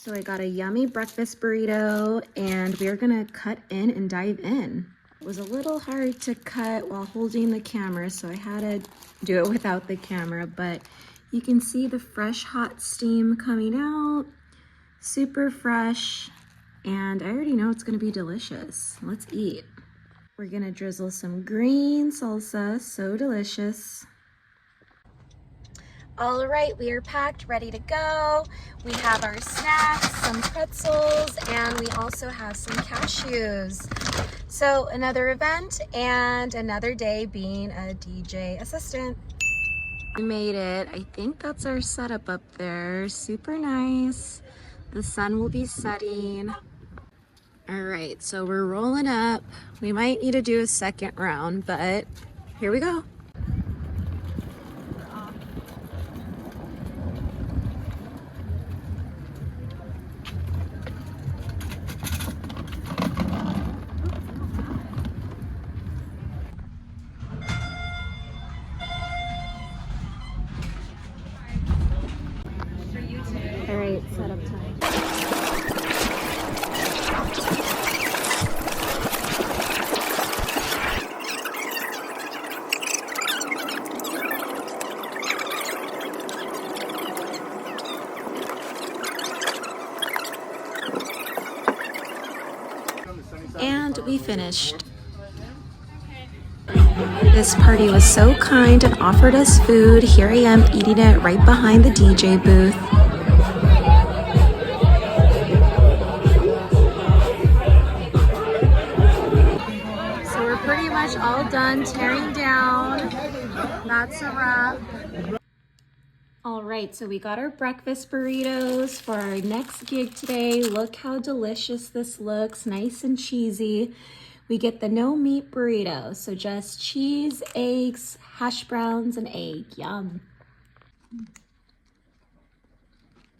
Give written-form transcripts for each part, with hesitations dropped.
So I got a yummy breakfast burrito and we're gonna cut in and dive in. It was a little hard to cut while holding the camera, so I had to do it without the camera, but you can see the fresh hot steam coming out, super fresh, and I already know it's gonna be delicious. Let's eat. We're gonna drizzle some green salsa, so delicious. All right, we are packed, ready to go. We have our snacks, some pretzels, and we also have some cashews. So another event and another day being a DJ assistant. We made it. I think that's our setup up there. Super nice. The sun will be setting. All right, so we're rolling up. We might need to do a second round, but here we go. All right, setup time. And we finished. This party was so kind and offered us food. Here I am eating it right behind the DJ booth. So we're pretty much all done tearing down. That's a wrap. All right, so we got our breakfast burritos for our next gig today. Look how delicious this looks, nice and cheesy. We get the no meat burrito, so just cheese, eggs, hash browns, and egg. Yum.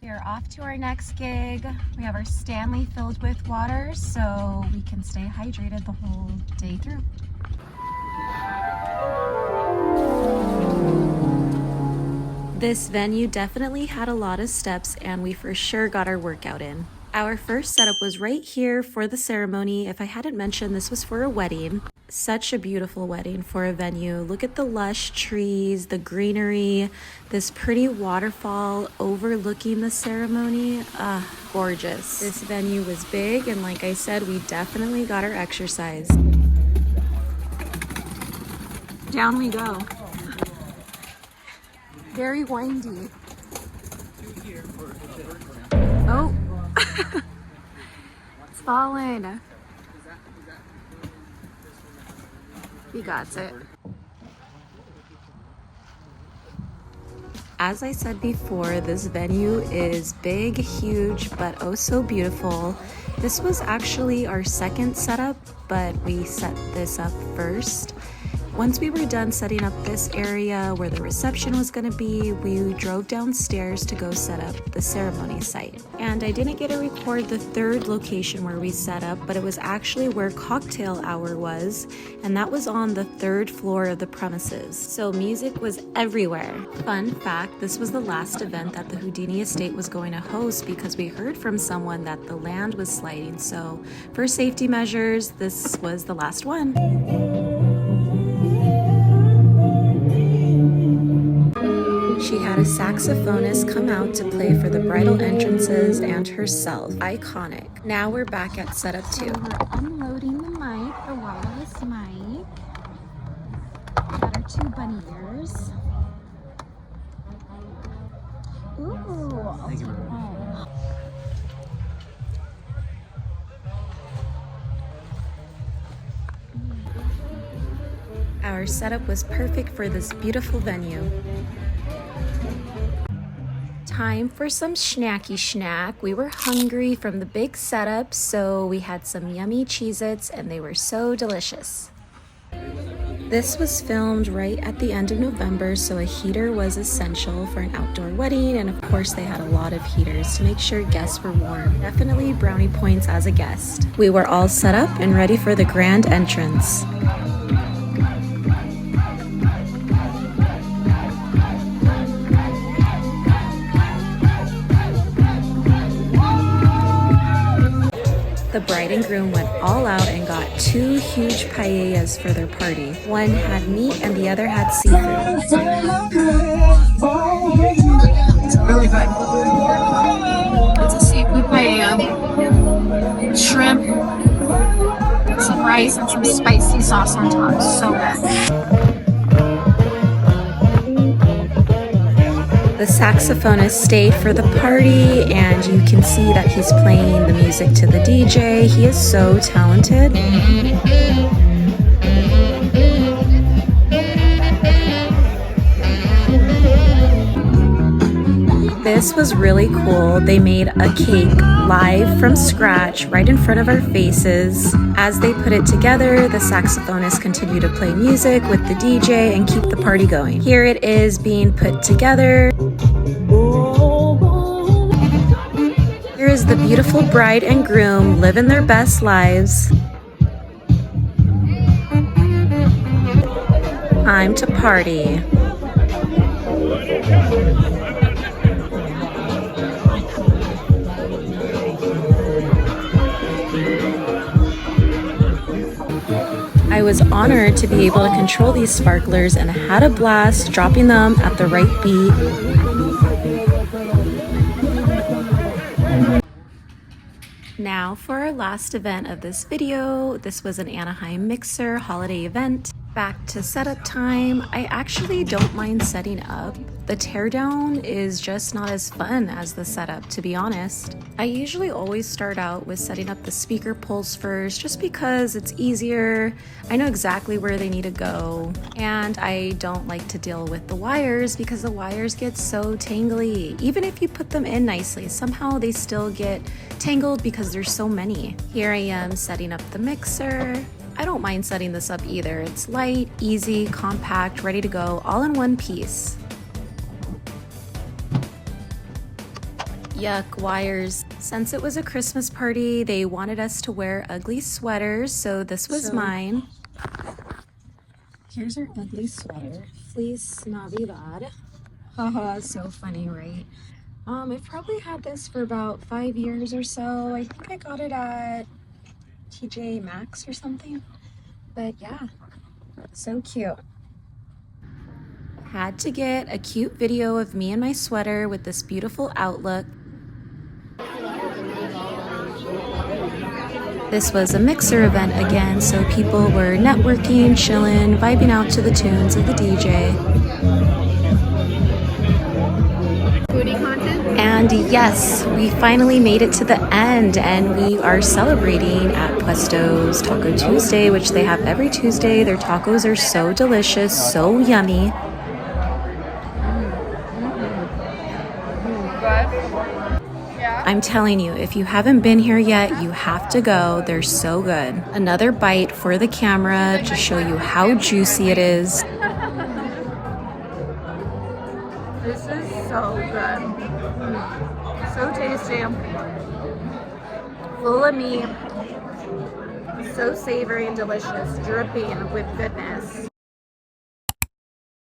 We are off to our next gig. We have our Stanley filled with water so we can stay hydrated the whole day through. This venue definitely had a lot of steps and we for sure got our workout in. Our first setup was right here for the ceremony. If I hadn't mentioned, this was for a wedding. Such a beautiful wedding for a venue. Look at the lush trees, the greenery, this pretty waterfall overlooking the ceremony. Ah, gorgeous. This venue was big and like I said, we definitely got our exercise. Down we go. Very windy. Oh. It's falling. He got it. As I said before, this venue is big, huge, but oh so beautiful. This was actually our second setup, but we set this up first. Once we were done setting up this area where the reception was going to be, we drove downstairs to go set up the ceremony site. And I didn't get to record the third location where we set up, but it was actually where cocktail hour was, and that was on the third floor of the premises. So music was everywhere. Fun fact, this was the last event that the Houdini Estate was going to host because we heard from someone that the land was sliding. So for safety measures, this was the last one. She had a saxophonist come out to play for the bridal entrances and herself. Iconic. Now we're back at setup 2. So we're unloading the mic, the wireless mic. Got our 2 bunny ears. Ooh, I'll take home. Our setup was perfect for this beautiful venue. Time for some snacky snack. We were hungry from the big setup, so we had some yummy Cheez-Its and they were so delicious. This was filmed right at the end of November, so a heater was essential for an outdoor wedding, and of course they had a lot of heaters to make sure guests were warm. Definitely brownie points as a guest. We were all set up and ready for the grand entrance. The bride and groom went all out and got 2 huge paellas for their party. One had meat and the other had seafood. It's really good. It's a seafood paella, shrimp, some rice, and some spicy sauce on top. So good. The saxophonist stayed for the party, and you can see that he's playing the music to the DJ. He is so talented. This was really cool. They made a cake live from scratch right in front of our faces. As they put it together, the saxophonist continued to play music with the DJ and keep the party going. Here it is being put together. Here is the beautiful bride and groom living their best lives. Time to party. I was honored to be able to control these sparklers and had a blast dropping them at the right beat. Now for our last event of this video. This was an Anaheim Mixer Holiday Event. Back to setup time. I actually don't mind setting up. The teardown is just not as fun as the setup, to be honest. I usually always start out with setting up the speaker poles first, just because it's easier. I know exactly where they need to go, and I don't like to deal with the wires because the wires get so tangly. Even if you put them in nicely, somehow they still get tangled because there's so many. Here I am setting up the mixer. I don't mind setting this up either. It's light, easy, compact, ready to go, all in one piece. Yuck, wires. Since it was a Christmas party, they wanted us to wear ugly sweaters, so this was mine. Here's our ugly sweater. Fleece Navidad. Haha, so funny, right? I've probably had this for about 5 years or so. I think I got it at TJ Maxx or something. But yeah, so cute. Had to get a cute video of me in my sweater with this beautiful outlook. This was a mixer event again, so people were networking, chilling, vibing out to the tunes of the DJ. And yes, we finally made it to the end, and we are celebrating at Puesto's Taco Tuesday, which they have every Tuesday. Their tacos are so delicious, so yummy. I'm telling you, if you haven't been here yet, you have to go. They're so good. Another bite for the camera to show you how juicy it is. This is so good. So tasty. Full of meat. So savory and delicious. Dripping with goodness.